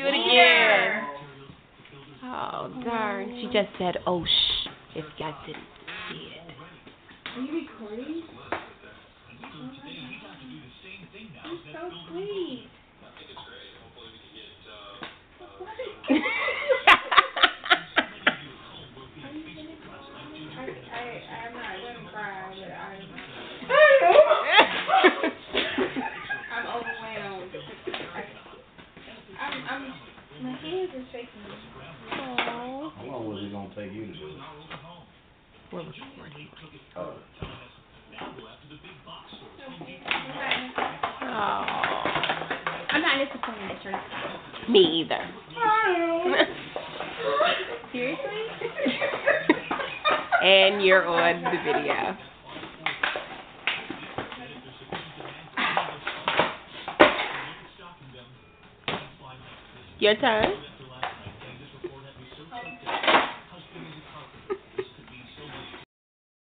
Do it again. Oh, darn. She just said, oh, shh, if you guys didn't see it. Are you recording? You're so sweet. I'm not gonna cry, but I'm overwhelmed. My hands are shaking. Aww. How long was it gonna take you to do it? We're recording. Oh. I'm not disappointed that you're not crying. Me either. Seriously? And you're on the video. Your turn.